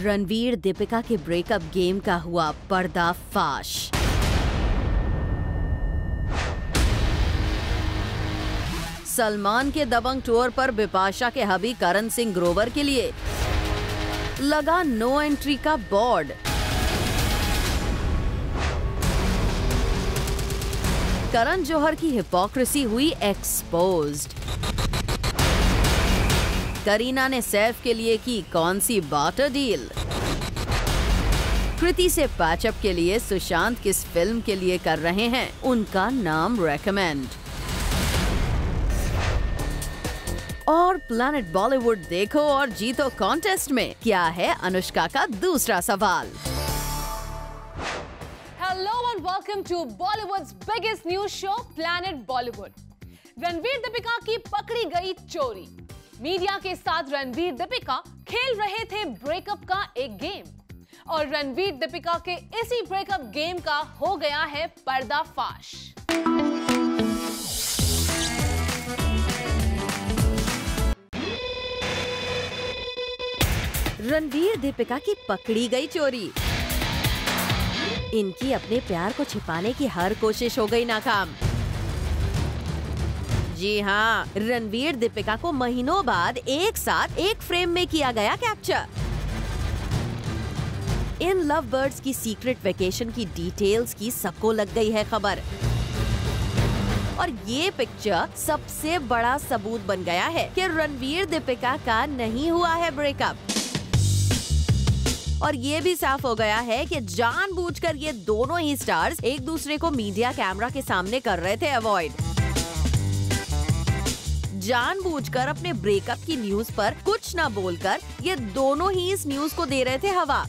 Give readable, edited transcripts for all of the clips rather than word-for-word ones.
रणवीर दीपिका के breakup game का हुआ पर्दाफाश। सलमान के दबंग टूर पर बिपाशा के हबी करण सिंह ग्रोवर के लिए लगा नो एंट्री का बोर्ड। करण जौहर की हिपोक्रेसी हुई एक्सपोज्ड। करीना ने सैफ के लिए की कौन सी बार्टर डील। कृति से पैचअप के लिए सुशांत किस फिल्म के लिए कर रहे हैं उनका नाम रेकमेंड। और प्लैनेट बॉलीवुड देखो और जीतो कॉन्टेस्ट में क्या है अनुष्का का दूसरा सवाल। Hello and welcome to Bollywood's biggest news show, Planet Bollywood. Ranveer Deepika की पकड़ी गई चोरी। मीडिया के साथ रणवीर दीपिका खेल रहे थे ब्रेकअप का एक गेम और रणवीर दीपिका के इसी ब्रेकअप गेम का हो गया है पर्दाफाश। रणवीर दीपिका की पकड़ी गई चोरी। इनकी अपने प्यार को छिपाने की हर कोशिश हो गई नाकाम। जी हाँ, रणवीर दीपिका को महीनों बाद एक साथ एक फ्रेम में किया गया कैप्चर। इन लव बर्ड्स की सीक्रेट वेकेशन की डिटेल्स की सबको लग गई है खबर और ये पिक्चर सबसे बड़ा सबूत बन गया है कि रणवीर दीपिका का नहीं हुआ है ब्रेकअप। और ये भी साफ हो गया है कि जानबूझकर ये दोनों ही स्टार्स एक दूसरे को मीडिया कैमरा के सामने कर रहे थे अवॉइड। जानबूझकर अपने ब्रेकअप की न्यूज पर कुछ न बोलकर ये दोनों ही इस न्यूज को दे रहे थे हवा।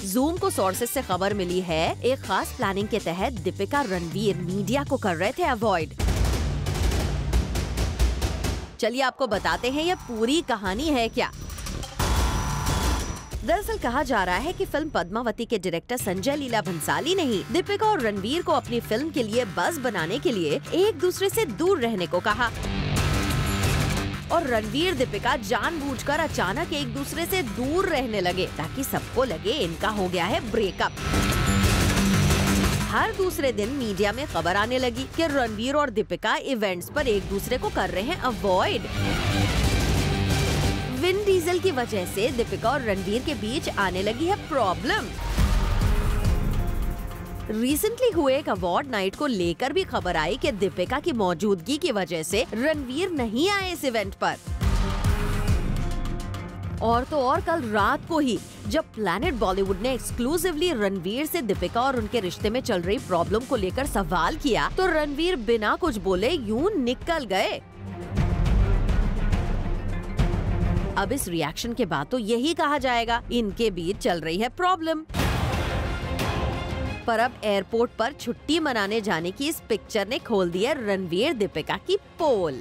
जूम को सोर्सेस से खबर मिली है एक खास प्लानिंग के तहत दीपिका रणवीर मीडिया को कर रहे थे अवॉइड। चलिए आपको बताते हैं ये पूरी कहानी है क्या। दरअसल कहा जा रहा है कि फिल्म पद्मावती के डायरेक्टर संजय लीला भंसाली ने ही दीपिका और रणवीर को अपनी फिल्म के लिए बज़ बनाने के लिए एक दूसरे से दूर रहने को कहा और रणवीर दीपिका जानबूझकर अचानक एक दूसरे से दूर रहने लगे ताकि सबको लगे इनका हो गया है ब्रेकअप। हर दूसरे दिन मीडिया में खबर आने लगी कि रणवीर और दीपिका इवेंट्स पर एक दूसरे को कर रहे हैं अवॉइड। विन डीजल की वजह से दीपिका और रणवीर के बीच आने लगी है प्रॉब्लम। रिसेंटली हुए एक अवार्ड नाइट को लेकर भी खबर आई कि दीपिका की मौजूदगी की वजह से रणवीर नहीं आए इस इवेंट पर। और तो और कल रात को ही जब प्लैनेट बॉलीवुड ने एक्सक्लूसिवली रणवीर से दीपिका और उनके रिश्ते में चल रही प्रॉब्लम को लेकर सवाल किया तो रणवीर बिना कुछ बोले यूं निकल गए। अब इस रिएक्शन के बाद तो यही कहा जाएगा इनके बीच चल रही है प्रॉब्लम। पर अब एयरपोर्ट पर छुट्टी मनाने जाने की इस पिक्चर ने खोल दी है रणवीर दीपिका की पोल।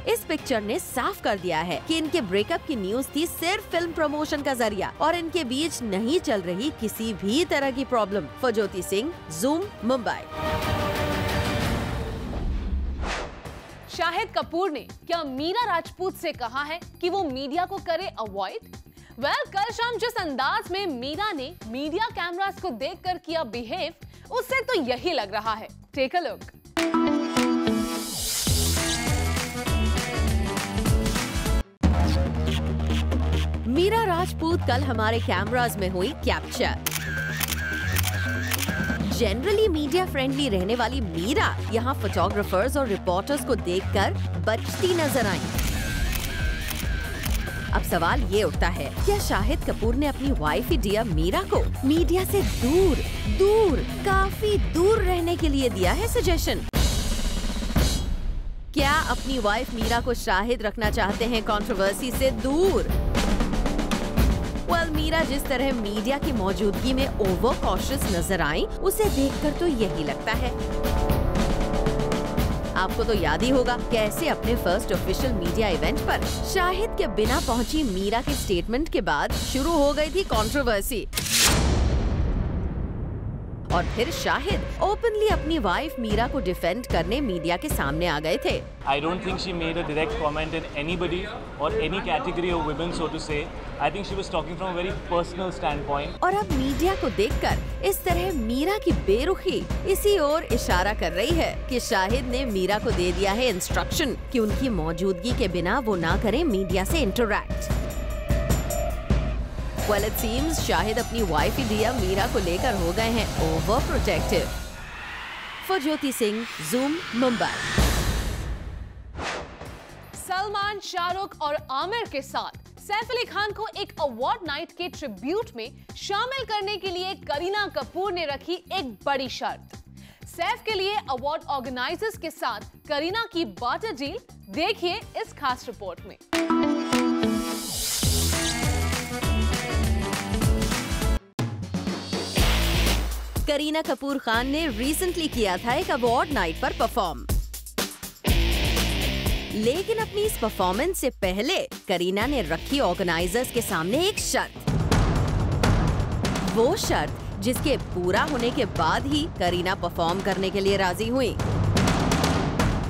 इस पिक्चर ने साफ कर दिया है कि इनके ब्रेकअप की न्यूज थी सिर्फ फिल्म प्रमोशन का जरिया और इनके बीच नहीं चल रही किसी भी तरह की प्रॉब्लम। फज्योति सिंह, जूम, मुंबई। शाहिद कपूर ने क्या मीरा राजपूत से कहा है कि वो मीडिया को करे अवॉइड? कल शाम जिस अंदाज में मीरा ने मीडिया कैमरास को देखकर किया बिहेव, उससे तो यही लग रहा है। Take a look. Meera Rajput कल हमारे कैमरास में हुई कैप्चर। जनरली मीडिया फ्रेंडली रहने वाली मीरा यहाँ फोटोग्राफर्स और रिपोर्टर्स को देखकर बचती नजर आई। अब सवाल ये उठता है, क्या शाहिद कपूर ने अपनी वाइफ डियर मीरा को मीडिया से काफी दूर रहने के लिए दिया है सजेशन? क्या अपनी वाइफ मीरा को शाहिद रखना चाहते हैं कंट्रोवर्सी से दूर? मीरा जिस तरह मीडिया की मौजूदगी में ओवर कॉशियस नजर आई, उसे देखकर तो यही लगता है। आपको तो याद ही होगा कैसे अपने फर्स्ट ऑफिशियल मीडिया इवेंट पर शाहिद के बिना पहुंची मीरा के स्टेटमेंट के बाद शुरू हो गई थी कंट्रोवर्सी। और फिर शाहिद ओपनली अपनी वाइफ मीरा को डिफेंड करने मीडिया के सामने आ गए थे। I don't think she made a direct comment in anybody or any category of women, so to say. I think she was talking from a very personal standpoint. और अब media को देखकर इस तरह मीरा की बेरुखी इसी ओर इशारा कर रही है कि शाहिद ने मीरा को दे दिया है इंस्ट्रक्शन कि उनकी मौजूदगी के बिना वो ना करें मीडिया से interact. Well, it seems Shahid अपनी वाइफ दिया मीरा को लेकर हो गए हैं over protective. For Jyoti Singh, Zoom, Mumbai. Salman, Shahrukh और आमिर के साथ सैफ अली खान को एक अवार्ड नाइट के ट्रिब्यूट में शामिल करने के लिए करीना कपूर ने रखी एक बड़ी शर्त। सैफ के लिए अवार्ड ऑर्गेनाइजर्स के साथ करीना की बार्टर डील देखिए इस खास रिपोर्ट में। करीना कपूर खान ने रिसेंटली किया था एक अवार्ड नाइट पर परफॉर्म, लेकिन अपनी इस परफॉर्मेंस से पहले करीना ने रखी ऑर्गेनाइजर्स के सामने एक शर्त। वो शर्त जिसके पूरा होने के बाद ही करीना परफॉर्म करने के लिए राजी हुई।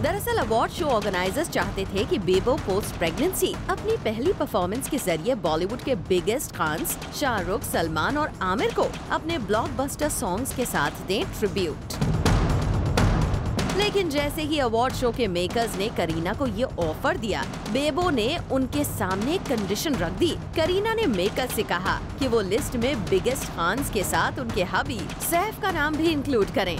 दरअसल अवार्ड शो ऑर्गेनाइजर्स चाहते थे कि बेबो पोस्ट प्रेगनेंसी अपनी पहली परफॉर्मेंस के जरिए बॉलीवुड के बिगेस्ट खान्स शाहरुख, सलमान और आमिर को अपने ब्लॉकबस्टर सॉन्ग्स के साथ दें ट्रिब्यूट। लेकिन जैसे ही अवार्ड शो के मेकर्स ने करीना को ये ऑफर दिया, बेबो ने उनके सामने एक कंडीशन रख दी। करीना ने मेकर्स से कहा कि वो लिस्ट में बिगेस्ट खान्स के साथ उनके हबी सैफ का नाम भी इंक्लूड करें,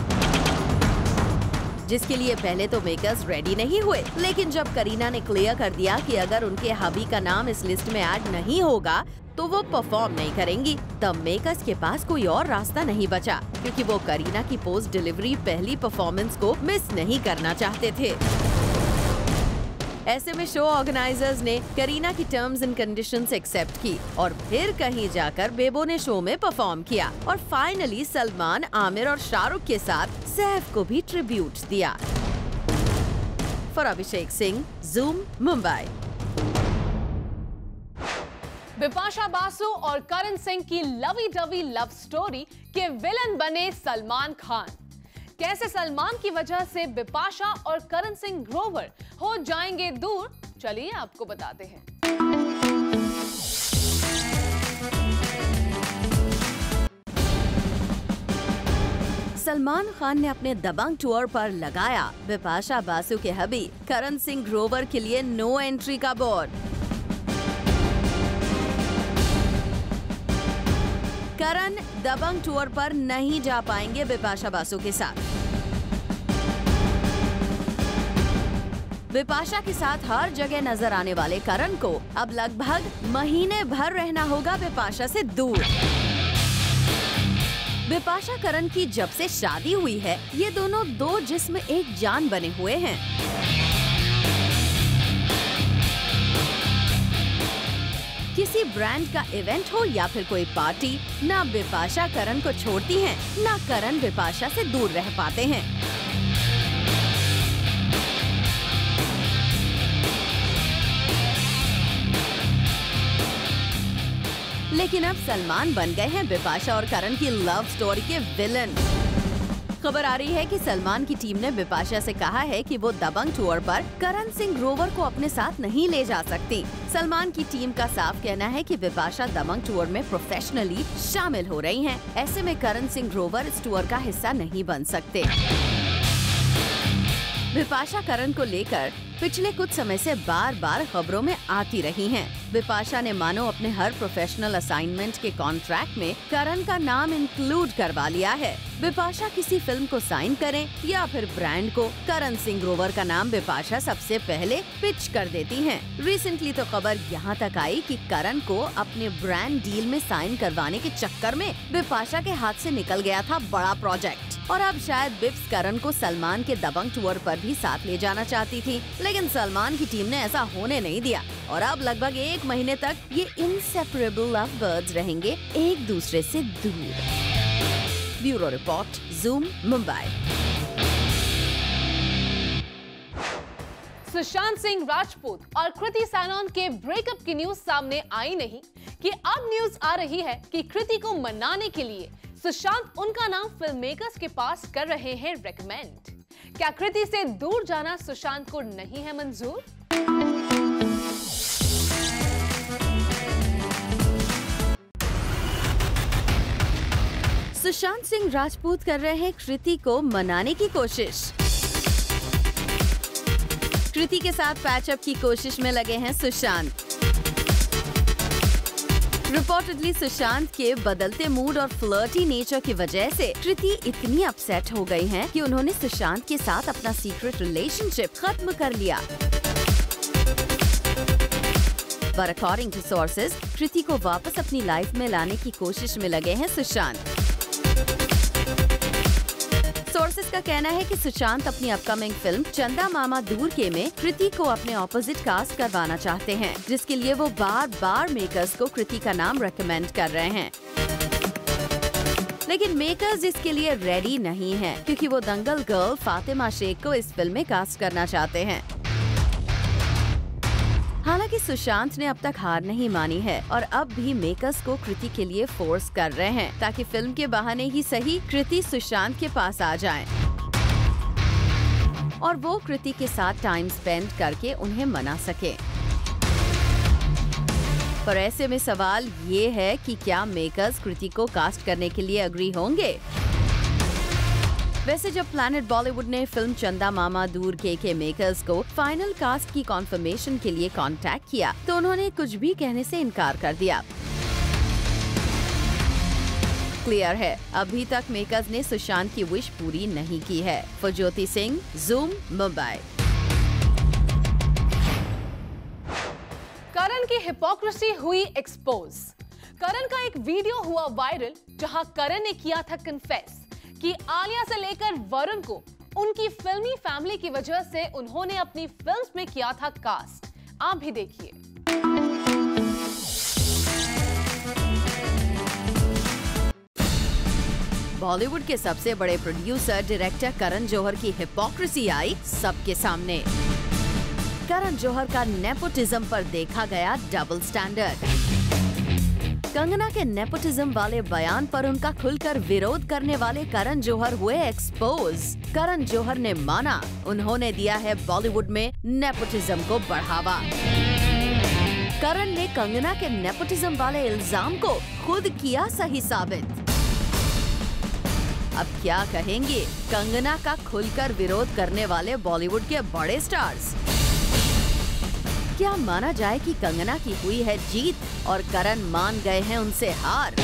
जिसके लिए पहले तो मेकर्स रेडी नहीं हुए। लेकिन जब करीना ने क्लियर कर दिया कि अगर उनके हबी का नाम इस लिस्ट में ऐड नहीं होगा तो वो परफॉर्म नहीं करेंगी, तब मेकर्स के पास कोई और रास्ता नहीं बचा, क्योंकि वो करीना की पोस्ट डिलीवरी पहली परफॉर्मेंस को मिस नहीं करना चाहते थे। ऐसे में शो ऑर्गेनाइजर्स ने करीना की टर्म्स एंड कंडीशंस एक्सेप्ट की और फिर कहीं जाकर बेबो ने शो में परफॉर्म किया और फाइनली सलमान, आमिर और शाहरुख के साथ सैफ को भी ट्रिब्यूट दिया। For Abhishek Singh, Zoom, Mumbai. बिपाशा बासु और करण सिंह की लवी डवी लव स्टोरी के विलन बने सलमान खान। कैसे सलमान की वजह से बिपाशा और करण सिंह ग्रोवर हो जाएंगे दूर, चलिए आपको बताते हैं। सलमान खान ने अपने दबंग टूर पर लगाया बिपाशा बासु के हबी करण सिंह ग्रोवर के लिए नो एंट्री का बोर्ड। करण दबंग टूर पर नहीं जा पाएंगे बिपाशा बासु के साथ। बिपाशा के साथ हर जगह नजर आने वाले करण को अब लगभग महीने भर रहना होगा बिपाशा से दूर। बिपाशा करण की जब से शादी हुई है, ये दोनों दो जिस्म एक जान बने हुए हैं। किसी ब्रांड का इवेंट हो या फिर कोई पार्टी, ना बिपाशा करण को छोड़ती हैं, ना करण बिपाशा से दूर रह पाते हैं। लेकिन अब सलमान बन गए हैं बिपाशा और करण की लव स्टोरी के विलन। खबर आ रही है कि सलमान की टीम ने बिपाशा से कहा है कि वो दबंग टूर पर करण सिंह ग्रोवर को अपने साथ नहीं ले जा सकती। सलमान की टीम का साफ कहना है कि बिपाशा दबंग टूर में प्रोफेशनली शामिल हो रही हैं। ऐसे में करण सिंह ग्रोवर इस टूर का हिस्सा नहीं बन सकते। बिपाशा करण को लेकर पिछले कुछ समय से बार बार खबरों में आती रही हैं। बिपाशा ने मानो अपने हर प्रोफेशनल असाइनमेंट के कॉन्ट्रैक्ट में करण का नाम इंक्लूड करवा लिया है। बिपाशा किसी फिल्म को साइन करें या फिर ब्रांड को, करण सिंह ग्रोवर का नाम बिपाशा सबसे पहले पिच कर देती हैं। रिसेंटली तो खबर यहाँ तक आई कि करण को अपने ब्रांड डील में साइन करवाने के चक्कर में बिपाशा के हाथ से निकल गया था बड़ा प्रोजेक्ट, और अब शायद बिप्स करण को सलमान के दबंग टूर पर भी साथ ले जाना चाहती थी, लेकिन सलमान की टीम ने ऐसा होने नहीं दिया और अब लगभग 1 महीने तक ये इनसेपरेबल लव बर्ड्स रहेंगे एक दूसरे से दूर। Bureau report, zoom, Mumbai. Sushant Singh Rajput और कृति सैनन के ब्रेकअप की न्यूज सामने आई नहीं कि अब न्यूज आ रही है कि कृति को मनाने के लिए सुशांत उनका नाम फिल्म मेकर्स के पास कर रहे हैं रेकमेंड। क्या कृति से दूर जाना सुशांत को नहीं है मंजूर? सुशांत सिंह राजपूत कर रहे हैं कृति को मनाने की कोशिश। कृति के साथ पैचअप की कोशिश में लगे हैं सुशांत। रिपोर्टेडली सुशांत के बदलते मूड और फ्लर्टी नेचर की वजह से कृति इतनी अपसेट हो गई हैं कि उन्होंने सुशांत के साथ अपना सीक्रेट रिलेशनशिप खत्म कर लिया। But according to sources, कृति को वापस अपनी लाइफ में लाने की कोशिश में लगे हैं सुशांत। सोर्सेस का कहना है कि सुशांत अपनी अपकमिंग फिल्म चंदा मामा दूर के में कृति को अपने ऑपोजिट कास्ट करवाना चाहते हैं, जिसके लिए वो बार बार मेकर्स को कृति का नाम रेकमेंड कर रहे हैं। लेकिन मेकर्स इसके लिए रेडी नहीं हैं, क्योंकि वो दंगल गर्ल फातिमा शेख को इस फिल्म में कास्ट करना चाहते हैं। हालांकि सुशांत ने अब तक हार नहीं मानी है और अब भी मेकर्स को कृति के लिए फोर्स कर रहे हैं, ताकि फिल्म के बहाने ही सही कृति सुशांत के पास आ जाएं और वो कृति के साथ टाइम स्पेंड करके उन्हें मना सके। पर ऐसे में सवाल ये है कि क्या मेकर्स कृति को कास्ट करने के लिए अग्री होंगे? वैसे जब प्लैनेट बॉलीवुड ने फिल्म चंदा मामा दूर के मेकर्स को फाइनल कास्ट की कॉन्फर्मेशन के लिए कांटेक्ट किया, तो उन्होंने कुछ भी कहने से इनकार कर दिया। क्लियर है, अभी तक मेकर्स ने सुशांत की विश पूरी नहीं की है। For Jyoti Singh, Zoom, Mumbai. करण की हिपोक्रेसी हुई एक्सपोज। करण का एक वीडियो हुआ वायरल, जहां करण ने किया था कन्फेस कि आलिया से लेकर वरुण को उनकी फिल्मी फैमिली की वजह से उन्होंने अपनी फिल्म्स में किया था कास्ट। आप भी देखिए। बॉलीवुड के सबसे बड़े प्रोड्यूसर डायरेक्टर करण जौहर की हिपोक्रेसी आई सबके सामने। करण जौहर का नेपोटिज्म पर देखा गया डबल स्टैंडर्ड। कंगना के नेपोटिज्म वाले बयान पर उनका खुलकर विरोध करने वाले करण जौहर हुए एक्सपोज। करण जौहर ने माना उन्होंने दिया है बॉलीवुड में नेपोटिज्म को बढ़ावा। करण ने कंगना के नेपोटिज्म वाले इल्जाम को खुद किया सही साबित। अब क्या कहेंगे कंगना का खुलकर विरोध करने वाले बॉलीवुड के बड़े स्टार्स? क्या माना जाए कि कंगना की हुई है जीत और करण मान गए हैं उनसे हार?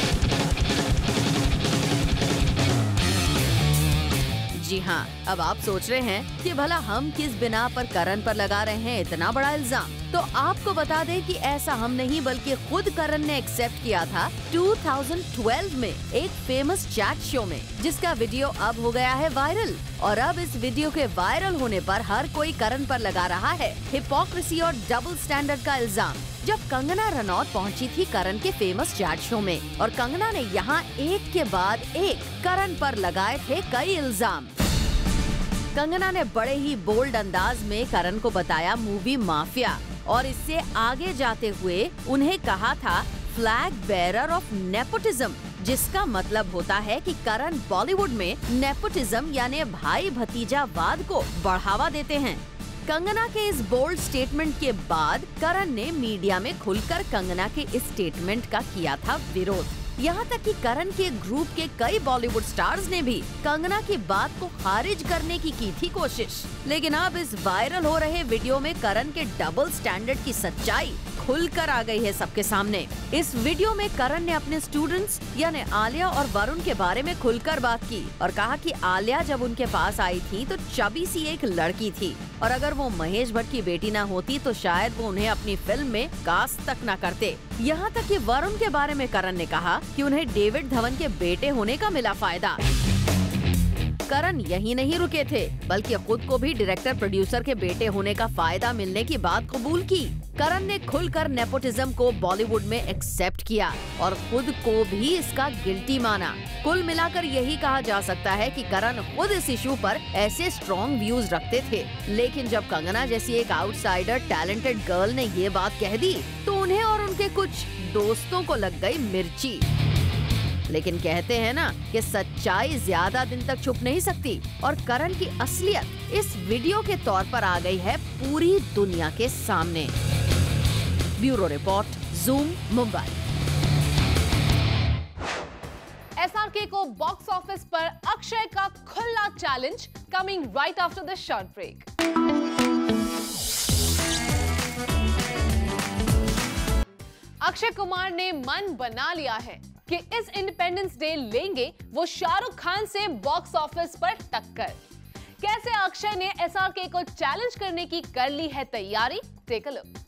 जी हाँ, अब आप सोच रहे हैं कि भला हम किस बिना पर करण पर लगा रहे हैं इतना बड़ा इल्जाम। तो आपको बता दें कि ऐसा हम नहीं बल्कि खुद करण ने एक्सेप्ट किया था 2012 में एक फेमस चैट शो में, जिसका वीडियो अब हो गया है वायरल। और अब इस वीडियो के वायरल होने पर हर कोई करण पर लगा रहा है हिपोक्रेसी और डबल स्टैंडर्ड का इल्जाम। जब कंगना रनौत पहुंची थी करण के फेमस चैट शो में और कंगना ने यहाँ एक के बाद एक करण पर लगाए थे कई इल्जाम। कंगना ने बड़े ही बोल्ड अंदाज में करण को बताया मूवी माफिया और इससे आगे जाते हुए उन्हें कहा था फ्लैग बेरर ऑफ नेपोटिज्म, जिसका मतलब होता है कि करण बॉलीवुड में नेपोटिज्म यानी भाई भतीजावाद को बढ़ावा देते हैं। कंगना के इस बोल्ड स्टेटमेंट के बाद करण ने मीडिया में खुलकर कंगना के इस स्टेटमेंट का किया था विरोध। यहाँ तक कि करण के ग्रुप के कई बॉलीवुड स्टार्स ने भी कंगना की बात को खारिज करने की थी कोशिश। लेकिन अब इस वायरल हो रहे वीडियो में करण के डबल स्टैंडर्ड की सच्चाई खुलकर आ गई है सबके सामने। इस वीडियो में करण ने अपने स्टूडेंट्स यानी आलिया और वरुण के बारे में खुलकर बात की और कहा कि आलिया जब उनके पास आई थी तो चबी सी एक लड़की थी और अगर वो महेश भट्ट की बेटी ना होती तो शायद वो उन्हें अपनी फिल्म में कास्ट तक न करते। यहाँ तक कि वरुण के बारे में करण ने कहा कि उन्हें डेविड धवन के बेटे होने का मिला फायदा। करण यही नहीं रुके थे बल्कि खुद को भी डायरेक्टर प्रोड्यूसर के बेटे होने का फायदा मिलने की बात कबूल की। करण ने खुलकर नेपोटिज्म को बॉलीवुड में एक्सेप्ट किया और खुद को भी इसका गिल्टी माना। कुल मिलाकर यही कहा जा सकता है कि करण खुद इस इशू पर ऐसे स्ट्रॉन्ग व्यूज रखते थे, लेकिन जब कंगना जैसी एक आउटसाइडर टैलेंटेड गर्ल ने ये बात कह दी तो उन्हें और उनके कुछ दोस्तों को लग गई मिर्ची। लेकिन कहते हैं ना कि सच्चाई ज्यादा दिन तक छुप नहीं सकती और करण की असलियत इस वीडियो के तौर पर आ गई है पूरी दुनिया के सामने। Bureau report, zoom, Mumbai. SRK को बॉक्स ऑफिस पर अक्षय का खुला challenge, coming right after the short break. Akshay Kumar ने मन बना लिया है कि इस इंडिपेंडेंस डे लेंगे वो शाहरुख खान से बॉक्स ऑफिस पर टक्कर। कैसे अक्षय ने SRK को चैलेंज करने की कर ली है तैयारी, टेक अ लुक।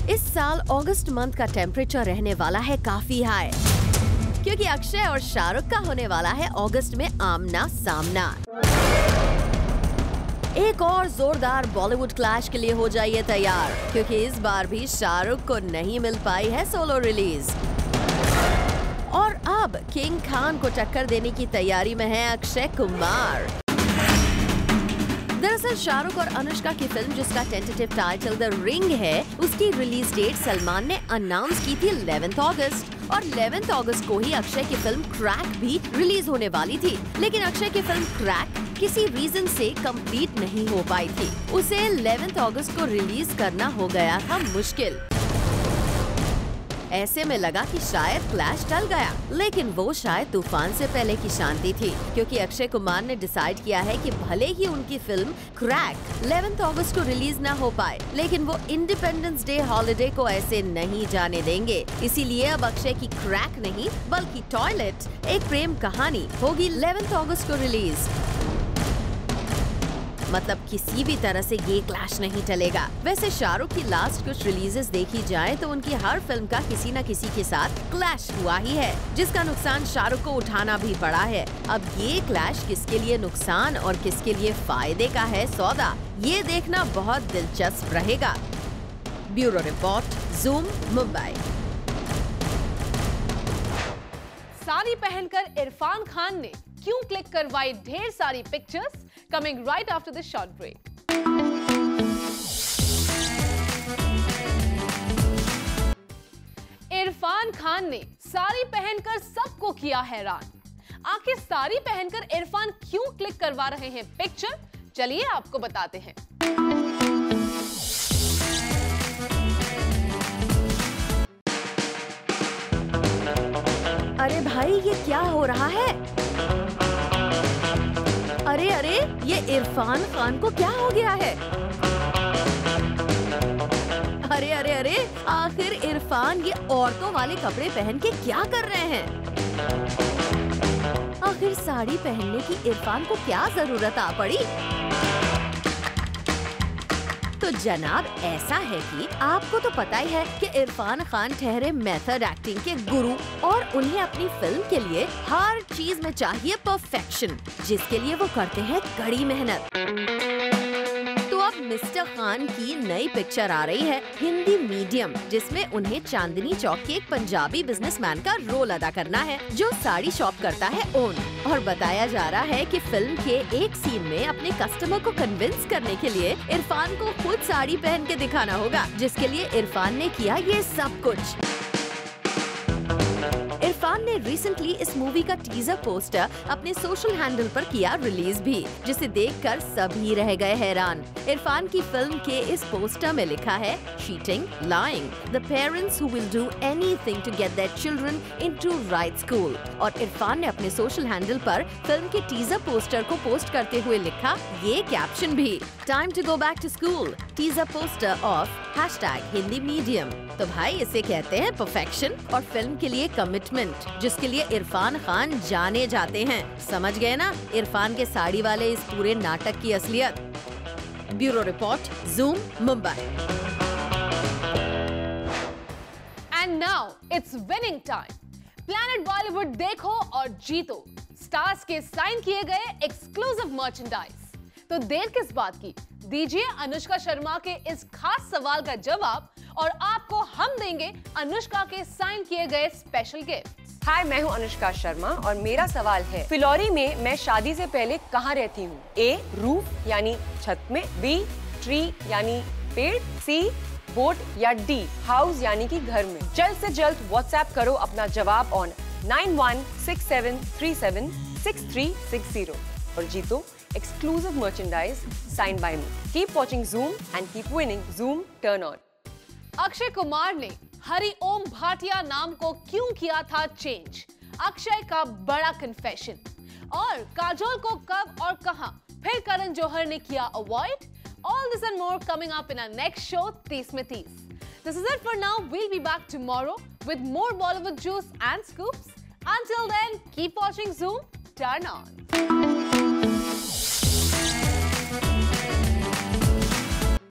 इस साल अगस्त मंथ का टेम्परेचर रहने वाला है काफी हाई, क्योंकि अक्षय और शाहरुख का होने वाला है अगस्त में आमना सामना। एक और जोरदार बॉलीवुड क्लैश के लिए हो जाइए तैयार, क्योंकि इस बार भी शाहरुख को नहीं मिल पाई है सोलो रिलीज और अब किंग खान को टक्कर देने की तैयारी में है अक्षय कुमार। दरअसल शाहरुख और अनुष्का की फिल्म, जिसका टेंटेटिव टाइटल द रिंग है, उसकी रिलीज डेट सलमान ने अनाउंस की थी 11 अगस्त और 11 अगस्त को ही अक्षय की फिल्म क्रैक भी रिलीज होने वाली थी। लेकिन अक्षय की फिल्म क्रैक किसी रीजन से कंप्लीट नहीं हो पाई थी। उसे 11 अगस्त को रिलीज करना हो गया था मुश्किल। ऐसे में लगा कि शायद क्लैश टल गया, लेकिन वो शायद तूफान से पहले की शांति थी, क्योंकि अक्षय कुमार ने डिसाइड किया है कि भले ही उनकी फिल्म क्रैक 11 अगस्त को रिलीज ना हो पाए, लेकिन वो इंडिपेंडेंस डे हॉलिडे को ऐसे नहीं जाने देंगे। इसीलिए अब अक्षय की क्रैक नहीं बल्कि टॉयलेट, एक प्रेम कहानी होगी 11 अगस्त को रिलीज। मतलब किसी भी तरह से ये क्लैश नहीं चलेगा। वैसे शाहरुख की लास्ट कुछ रिलीजेस देखी जाए तो उनकी हर फिल्म का किसी न किसी के साथ क्लैश हुआ ही है, जिसका नुकसान शाहरुख को उठाना भी पड़ा है। अब ये क्लैश किसके लिए नुकसान और किसके लिए फायदे का है सौदा, ये देखना बहुत दिलचस्प रहेगा। Bureau report, zoom, Mumbai. Sari पहनकर इरफान खान ने क्यों क्लिक करवाई ढेर सारी pictures, coming right after this short break. Irrfan Khan ने साड़ी पहनकर सबको किया हैरान। आखिर साड़ी पहनकर इरफान क्यों क्लिक करवा रहे हैं पिक्चर, चलिए आपको बताते हैं। अरे भाई, ये क्या हो रहा है? अरे अरे, ये इरफान खान को क्या हो गया है? अरे अरे अरे, आखिर इरफान ये औरतों वाले कपड़े पहन के क्या कर रहे हैं? आखिर साड़ी पहनने की इरफान को क्या जरूरत आ पड़ी? तो जनाब, ऐसा है कि आपको तो पता ही है कि इरफान खान ठहरे मेथड एक्टिंग के गुरु और उन्हें अपनी फिल्म के लिए हर चीज में चाहिए परफेक्शन, जिसके लिए वो करते हैं कड़ी मेहनत। तो अब मिस्टर खान की नई पिक्चर आ रही है, हिंदी मीडियम, जिसमें उन्हें चांदनी चौक के एक पंजाबी बिजनेसमैन का रोल अदा करना है, जो साड़ी शॉप करता है ओन। और बताया जा रहा है कि फिल्म के एक सीन में अपने कस्टमर को कन्विंस करने के लिए इरफान को खुद साड़ी पहन के दिखाना होगा, जिसके लिए इरफान ने किया ये सब कुछ। इरफान ने रिसेंटली इस मूवी का टीजर पोस्टर अपने सोशल हैंडल पर किया रिलीज भी, जिसे देखकर सभी रह गए हैरान। इरफान की फिल्म के इस पोस्टर में लिखा है, cheating, lying, the parents who will do anything to get their children into right school। और इरफान ने अपने सोशल हैंडल पर फिल्म के टीजर पोस्टर को पोस्ट करते हुए लिखा ये कैप्शन भी, time to go back to school, teaser poster of #Hindi medium। तो भाई, इसे कहते हैं परफेक्शन और फिल्म के लिए कमिटमेंट, जिसके लिए इरफान खान जाने जाते हैं। समझ गए ना इरफान के साड़ी वाले इस पूरे नाटक की असलियत। Bureau report, zoom, Mumbai. And now it's winning time. Planet Bollywood देखो और जीतो स्टार्स के साइन किए गए एक्सक्लूसिव मर्चेंडाइज। तो देर किस बात की, दीजिए अनुष्का शर्मा के इस खास सवाल का जवाब और आपको हम देंगे अनुष्का के साइन किए गए स्पेशल गिफ्ट। हाय, मैं हूं अनुष्का शर्मा और मेरा सवाल है, फिलौरी में मैं शादी से पहले कहाँ रहती हूँ? A, रूफ यानी छत में, B, ट्री यानी पेड़, C, बोट या डी हाउस यानी कि घर में? जल्द से जल्द व्हाट्सएप करो अपना जवाब ऑन 9167376360 और जीतो exclusive merchandise signed by me. Keep watching Zoom and keep winning. Zoom turn on. Akshay Kumar ने हरिओम भाटिया नाम को क्यों किया था चेंज? अक्षय का बड़ा कन्फेशन। और काजोल को कब और कहां फिर करण जौहर ने किया avoid? All this and more coming up in our next show, 30 में 30. This is it for now. We'll be back tomorrow with more Bollywood juice and scoops. Until then, keep watching Zoom. Turn on.